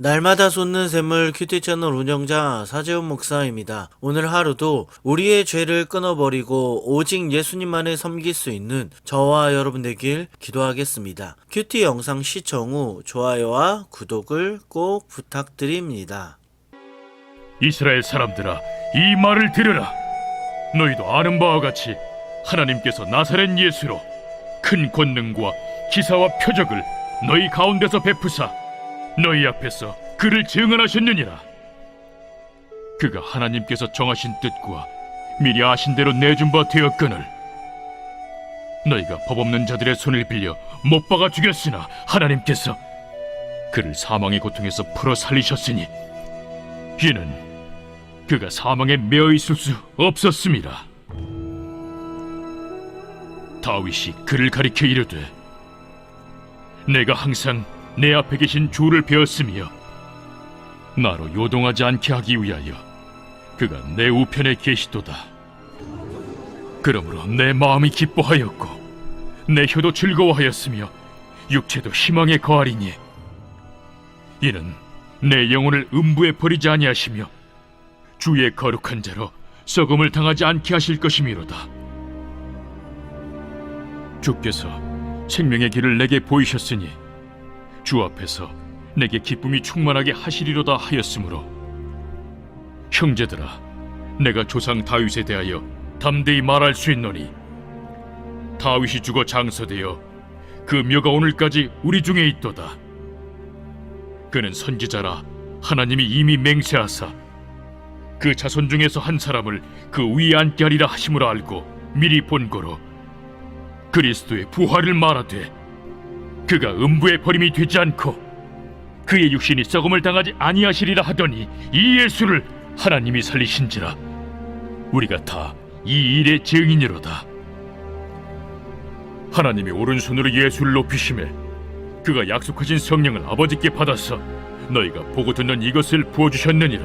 날마다 솟는 샘물 큐티 채널 운영자 사재훈 목사입니다. 오늘 하루도 우리의 죄를 끊어버리고 오직 예수님만을 섬길 수 있는 저와 여러분 되길 기도하겠습니다. 큐티 영상 시청 후 좋아요와 구독을 꼭 부탁드립니다. 이스라엘 사람들아, 이 말을 들으라. 너희도 아는 바와 같이 하나님께서 나사렛 예수로 큰 권능과 기사와 표적을 너희 가운데서 베푸사 너희 앞에서 그를 증언하셨느니라. 그가 하나님께서 정하신 뜻과 미리 아신 대로 내준 바 되었거늘 너희가 법 없는 자들의 손을 빌려 못 박아 죽였으나 하나님께서 그를 사망의 고통에서 풀어 살리셨으니 이는 그가 사망에 매어 있을 수 없었습니다. 다윗이 그를 가리켜 이르되 내가 항상 내 앞에 계신 주를 배웠으며 나로 요동하지 않게 하기 위하여 그가 내 우편에 계시도다. 그러므로 내 마음이 기뻐하였고 내 혀도 즐거워하였으며 육체도 희망에 거하리니 이는 내 영혼을 음부에 버리지 아니하시며 주의 거룩한 자로 썩음을 당하지 않게 하실 것이미로다. 주께서 생명의 길을 내게 보이셨으니 주 앞에서 내게 기쁨이 충만하게 하시리로다 하였으므로 형제들아, 내가 조상 다윗에 대하여 담대히 말할 수 있노니 다윗이 죽어 장서되어 그 묘가 오늘까지 우리 중에 있도다. 그는 선지자라 하나님이 이미 맹세하사 그 자손 중에서 한 사람을 그 위에 앉게 하리라 하심으로 알고 미리 본고로 그리스도의 부활을 말하되 그가 음부에 버림이 되지 않고 그의 육신이 썩음을 당하지 아니하시리라 하더니 이 예수를 하나님이 살리신지라. 우리가 다 이 일의 증인이로다. 하나님이 오른손으로 예수를 높이심에 그가 약속하신 성령을 아버지께 받아서 너희가 보고 듣는 이것을 부어주셨느니라.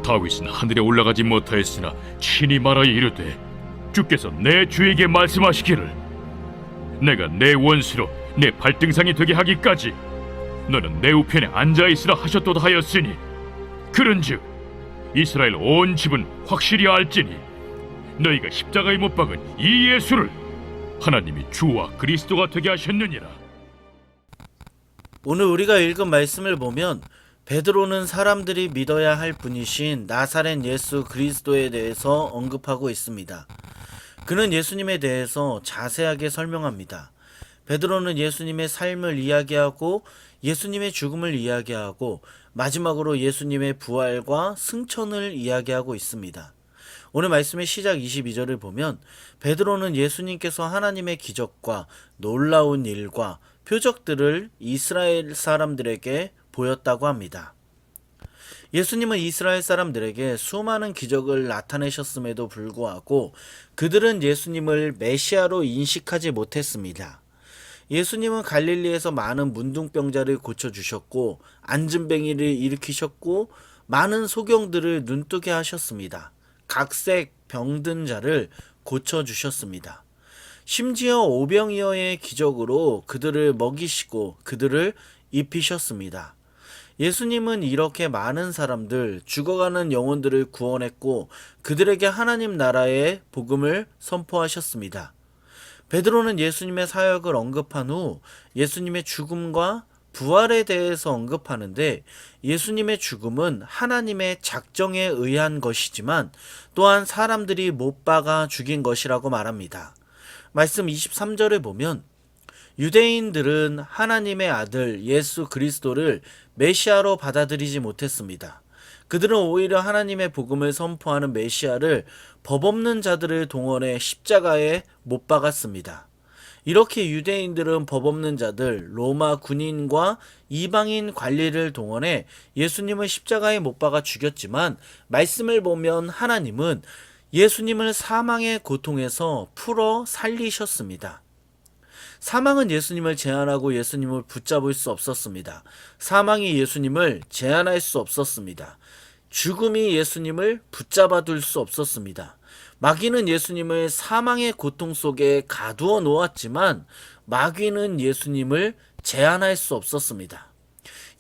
다윗은 하늘에 올라가지 못하였으나 친히 말하여 이르되 주께서 내 주에게 말씀하시기를 내가 내 원수로 내 발등상이 되게 하기까지 너는 내 우편에 앉아있으라 하셨도다 하였으니 그런즉 이스라엘 온 집은 확실히 알지니 너희가 십자가에 못 박은 이 예수를 하나님이 주와 그리스도가 되게 하셨느니라. 오늘 우리가 읽은 말씀을 보면 베드로는 사람들이 믿어야 할 분이신 나사렛 예수 그리스도에 대해서 언급하고 있습니다. 그는 예수님에 대해서 자세하게 설명합니다. 베드로는 예수님의 삶을 이야기하고 예수님의 죽음을 이야기하고 마지막으로 예수님의 부활과 승천을 이야기하고 있습니다. 오늘 말씀의 시작 22절을 보면 베드로는 예수님께서 하나님의 기적과 놀라운 일과 표적들을 이스라엘 사람들에게 보였다고 합니다. 예수님은 이스라엘 사람들에게 수많은 기적을 나타내셨음에도 불구하고 그들은 예수님을 메시아로 인식하지 못했습니다. 예수님은 갈릴리에서 많은 문둥병자를 고쳐주셨고 안진뱅이를 일으키셨고 많은 소경들을 눈뜨게 하셨습니다. 각색 병든 자를 고쳐주셨습니다. 심지어 오병이어의 기적으로 그들을 먹이시고 그들을 입히셨습니다. 예수님은 이렇게 많은 사람들, 죽어가는 영혼들을 구원했고 그들에게 하나님 나라의 복음을 선포하셨습니다. 베드로는 예수님의 사역을 언급한 후 예수님의 죽음과 부활에 대해서 언급하는데 예수님의 죽음은 하나님의 작정에 의한 것이지만 또한 사람들이 못 박아 죽인 것이라고 말합니다. 말씀 23절에 보면 유대인들은 하나님의 아들 예수 그리스도를 메시아로 받아들이지 못했습니다. 그들은 오히려 하나님의 복음을 선포하는 메시아를 법 없는 자들을 동원해 십자가에 못 박았습니다. 이렇게 유대인들은 법 없는 자들, 로마 군인과 이방인 관리를 동원해 예수님을 십자가에 못 박아 죽였지만 말씀을 보면 하나님은 예수님을 사망의 고통에서 풀어 살리셨습니다. 사망은 예수님을 제한하고 예수님을 붙잡을 수 없었습니다. 사망이 예수님을 제한할 수 없었습니다. 죽음이 예수님을 붙잡아 둘 수 없었습니다. 마귀는 예수님을 사망의 고통 속에 가두어 놓았지만 마귀는 예수님을 제한할 수 없었습니다.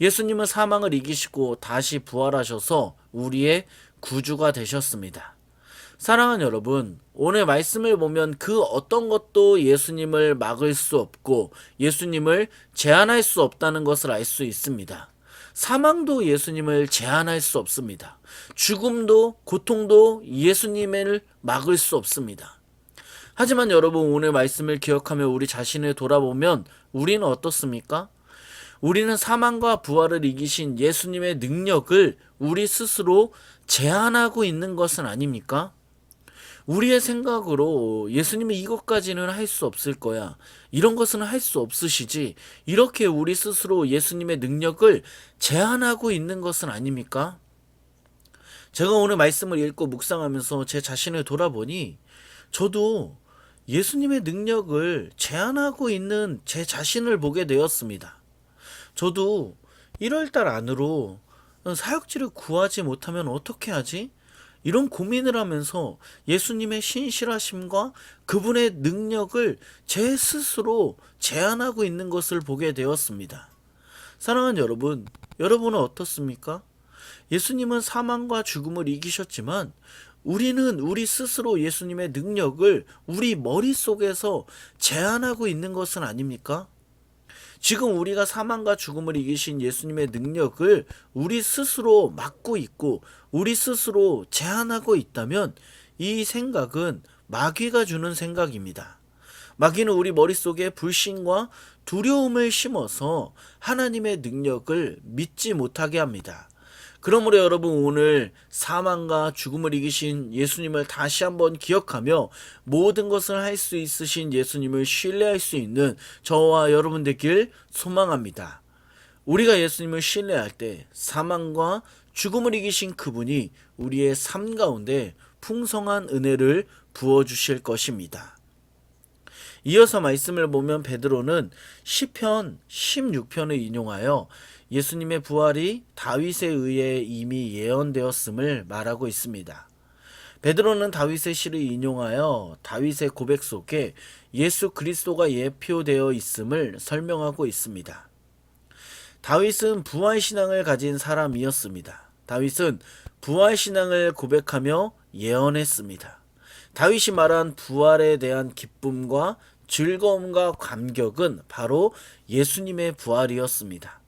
예수님은 사망을 이기시고 다시 부활하셔서 우리의 구주가 되셨습니다. 사랑하는 여러분, 오늘 말씀을 보면 그 어떤 것도 예수님을 막을 수 없고 예수님을 제한할 수 없다는 것을 알 수 있습니다. 사망도 예수님을 제한할 수 없습니다. 죽음도 고통도 예수님을 막을 수 없습니다. 하지만 여러분, 오늘 말씀을 기억하며 우리 자신을 돌아보면 우리는 어떻습니까? 우리는 사망과 부활을 이기신 예수님의 능력을 우리 스스로 제한하고 있는 것은 아닙니까? 우리의 생각으로 예수님이 이것까지는 할 수 없을 거야, 이런 것은 할 수 없으시지, 이렇게 우리 스스로 예수님의 능력을 제한하고 있는 것은 아닙니까? 제가 오늘 말씀을 읽고 묵상하면서 제 자신을 돌아보니 저도 예수님의 능력을 제한하고 있는 제 자신을 보게 되었습니다. 저도 1월달 안으로 사역지를 구하지 못하면 어떻게 하지? 이런 고민을 하면서 예수님의 신실하심과 그분의 능력을 제 스스로 제한하고 있는 것을 보게 되었습니다. 사랑하는 여러분, 여러분은 어떻습니까? 예수님은 사망과 죽음을 이기셨지만 우리는 우리 스스로 예수님의 능력을 우리 머릿속에서 제한하고 있는 것은 아닙니까? 지금 우리가 사망과 죽음을 이기신 예수님의 능력을 우리 스스로 막고 있고 우리 스스로 제한하고 있다면 이 생각은 마귀가 주는 생각입니다. 마귀는 우리 머릿속에 불신과 두려움을 심어서 하나님의 능력을 믿지 못하게 합니다. 그러므로 여러분, 오늘 사망과 죽음을 이기신 예수님을 다시 한번 기억하며 모든 것을 할 수 있으신 예수님을 신뢰할 수 있는 저와 여러분 되길 소망합니다. 우리가 예수님을 신뢰할 때 사망과 죽음을 이기신 그분이 우리의 삶 가운데 풍성한 은혜를 부어주실 것입니다. 이어서 말씀을 보면 베드로는 시편 16편을 인용하여 예수님의 부활이 다윗에 의해 이미 예언되었음을 말하고 있습니다. 베드로는 다윗의 시를 인용하여 다윗의 고백 속에 예수 그리스도가 예표되어 있음을 설명하고 있습니다. 다윗은 부활신앙을 가진 사람이었습니다. 다윗은 부활신앙을 고백하며 예언했습니다. 다윗이 말한 부활에 대한 기쁨과 즐거움과 감격은 바로 예수님의 부활이었습니다.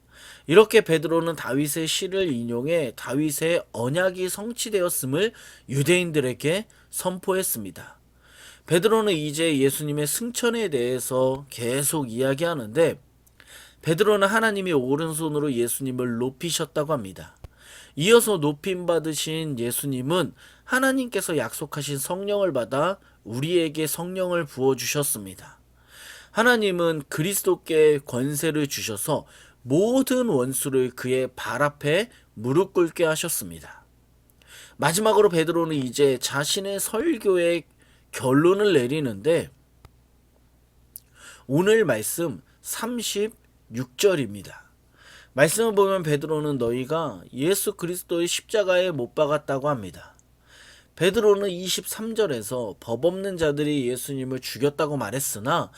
이렇게 베드로는 다윗의 시를 인용해 다윗의 언약이 성취되었음을 유대인들에게 선포했습니다. 베드로는 이제 예수님의 승천에 대해서 계속 이야기하는데 베드로는 하나님이 오른손으로 예수님을 높이셨다고 합니다. 이어서 높임 받으신 예수님은 하나님께서 약속하신 성령을 받아 우리에게 성령을 부어주셨습니다. 하나님은 그리스도께 권세를 주셔서 모든 원수를 그의 발 앞에 무릎 꿇게 하셨습니다. 마지막으로 베드로는 이제 자신의 설교의 결론을 내리는데 오늘 말씀 36절입니다. 말씀을 보면 베드로는 너희가 예수 그리스도의 십자가에 못 박았다고 합니다. 베드로는 23절에서 법 없는 자들이 예수님을 죽였다고 말했으나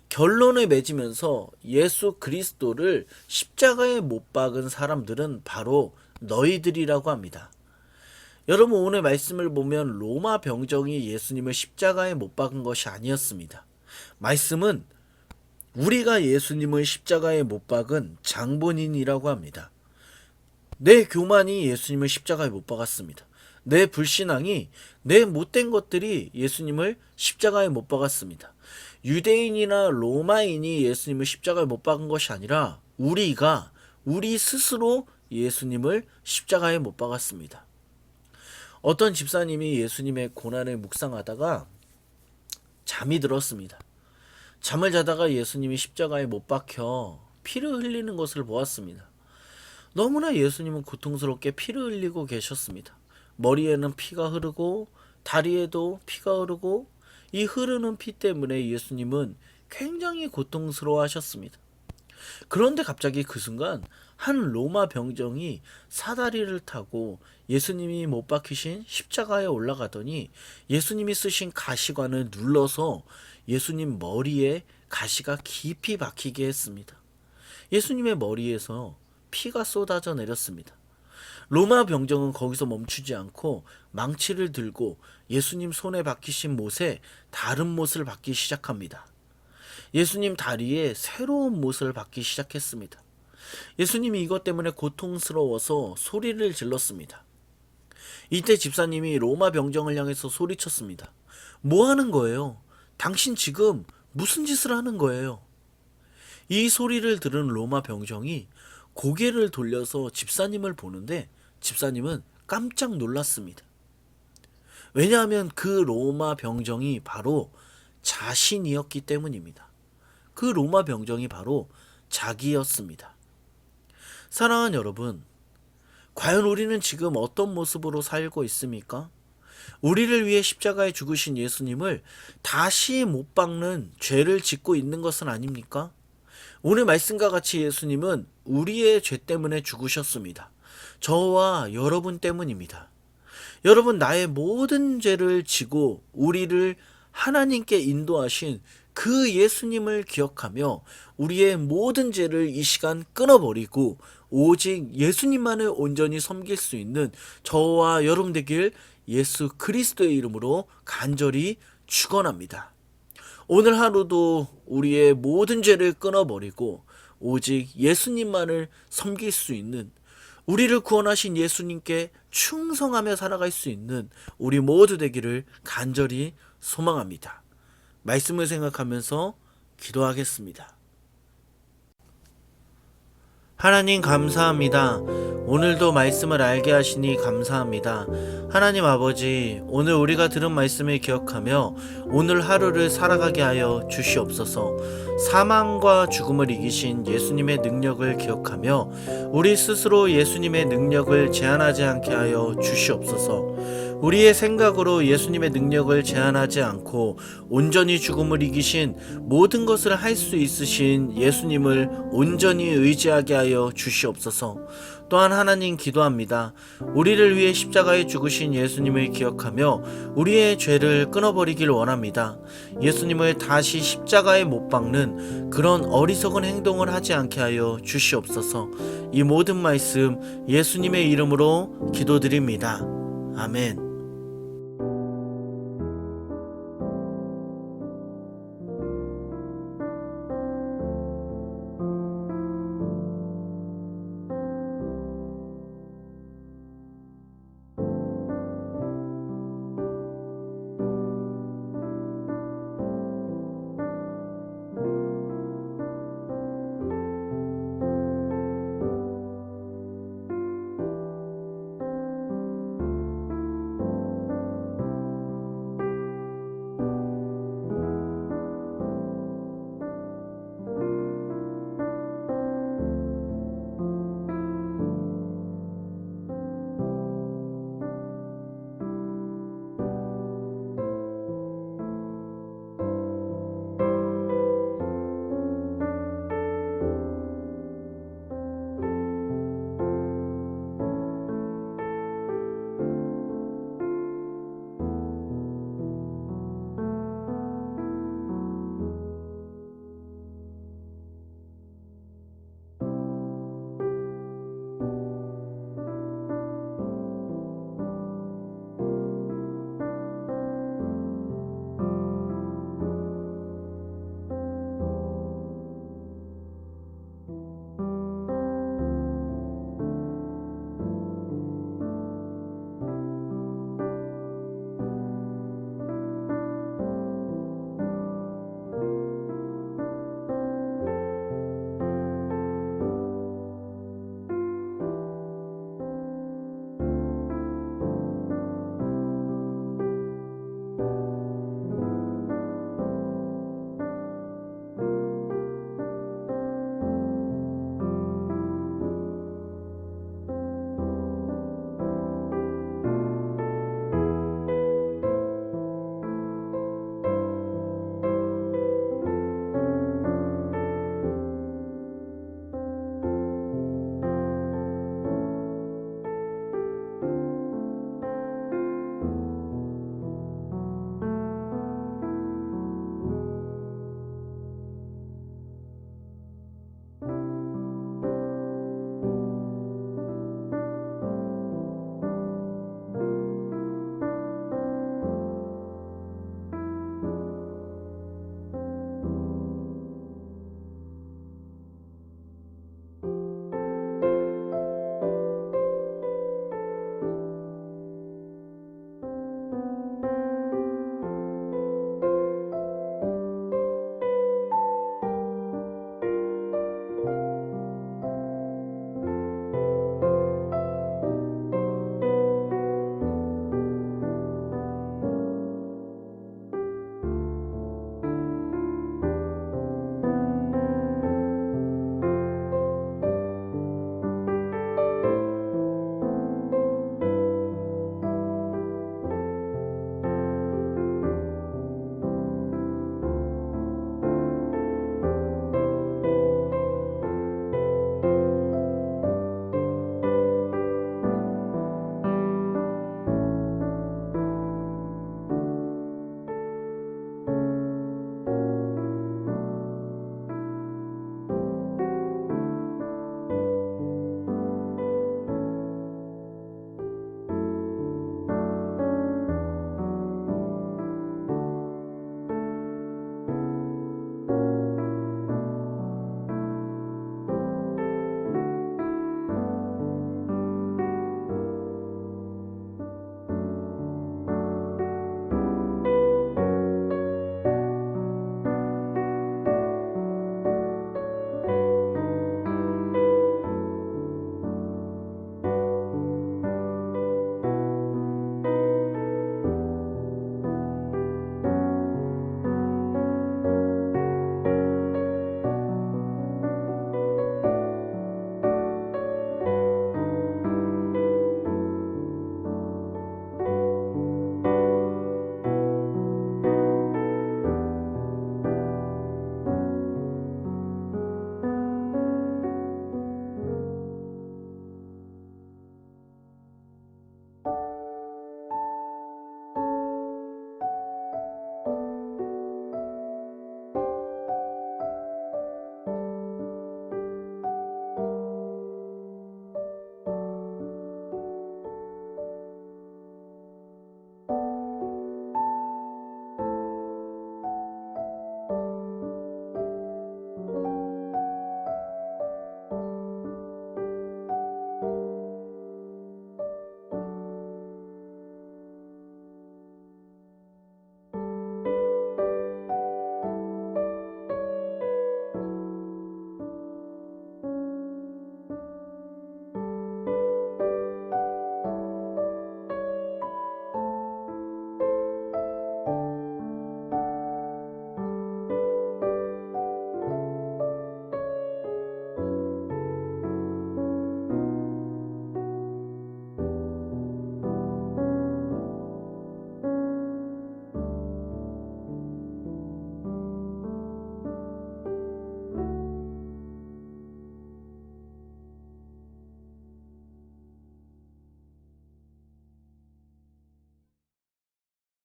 결론을 맺으면서 예수 그리스도를 십자가에 못 박은 사람들은 바로 너희들이라고 합니다. 여러분, 오늘 말씀을 보면 로마 병정이 예수님을 십자가에 못 박은 것이 아니었습니다. 말씀은 우리가 예수님을 십자가에 못 박은 장본인이라고 합니다. 내 교만이 예수님을 십자가에 못 박았습니다. 내 불신앙이, 내 못된 것들이 예수님을 십자가에 못 박았습니다. 유대인이나 로마인이 예수님을 십자가에 못 박은 것이 아니라 우리 스스로 예수님을 십자가에 못 박았습니다. 어떤 집사님이 예수님의 고난을 묵상하다가 잠이 들었습니다. 잠을 자다가 예수님이 십자가에 못 박혀 피를 흘리는 것을 보았습니다. 너무나 예수님은 고통스럽게 피를 흘리고 계셨습니다. 머리에는 피가 흐르고 다리에도 피가 흐르고 이 흐르는 피 때문에 예수님은 굉장히 고통스러워 하셨습니다. 그런데 갑자기 그 순간 한 로마 병정이 사다리를 타고 예수님이 못 박히신 십자가에 올라가더니 예수님이 쓰신 가시관을 눌러서 예수님 머리에 가시가 깊이 박히게 했습니다. 예수님의 머리에서 피가 쏟아져 내렸습니다. 로마 병정은 거기서 멈추지 않고 망치를 들고 예수님 손에 박히신 못에 다른 못을 박기 시작합니다. 예수님 다리에 새로운 못을 박기 시작했습니다. 예수님이 이것 때문에 고통스러워서 소리를 질렀습니다. 이때 집사님이 로마 병정을 향해서 소리쳤습니다. 뭐 하는 거예요? 당신 지금 무슨 짓을 하는 거예요? 이 소리를 들은 로마 병정이 고개를 돌려서 집사님을 보는데 집사님은 깜짝 놀랐습니다. 왜냐하면 그 로마 병정이 바로 자신이었기 때문입니다. 그 로마 병정이 바로 자기였습니다. 사랑하는 여러분, 과연 우리는 지금 어떤 모습으로 살고 있습니까? 우리를 위해 십자가에 죽으신 예수님을 다시 못 박는 죄를 짓고 있는 것은 아닙니까? 오늘 말씀과 같이 예수님은 우리의 죄 때문에 죽으셨습니다. 저와 여러분 때문입니다. 여러분, 나의 모든 죄를 지고 우리를 하나님께 인도하신 그 예수님을 기억하며 우리의 모든 죄를 이 시간 끊어버리고 오직 예수님만을 온전히 섬길 수 있는 저와 여러분 되길 예수 그리스도의 이름으로 간절히 축원합니다. 오늘 하루도 우리의 모든 죄를 끊어버리고 오직 예수님만을 섬길 수 있는, 우리를 구원하신 예수님께 충성하며 살아갈 수 있는 우리 모두 되기를 간절히 소망합니다. 말씀을 생각하면서 기도하겠습니다. 하나님 감사합니다. 오늘도 말씀을 알게 하시니 감사합니다. 하나님 아버지, 오늘 우리가 들은 말씀을 기억하며 오늘 하루를 살아가게 하여 주시옵소서. 사망과 죽음을 이기신 예수님의 능력을 기억하며 우리 스스로 예수님의 능력을 제한하지 않게 하여 주시옵소서. 우리의 생각으로 예수님의 능력을 제한하지 않고 온전히 죽음을 이기신 모든 것을 할 수 있으신 예수님을 온전히 의지하게 하여 주시옵소서. 또한 하나님 기도합니다. 우리를 위해 십자가에 죽으신 예수님을 기억하며 우리의 죄를 끊어버리길 원합니다. 예수님을 다시 십자가에 못 박는 그런 어리석은 행동을 하지 않게 하여 주시옵소서. 이 모든 말씀 예수님의 이름으로 기도드립니다. 아멘.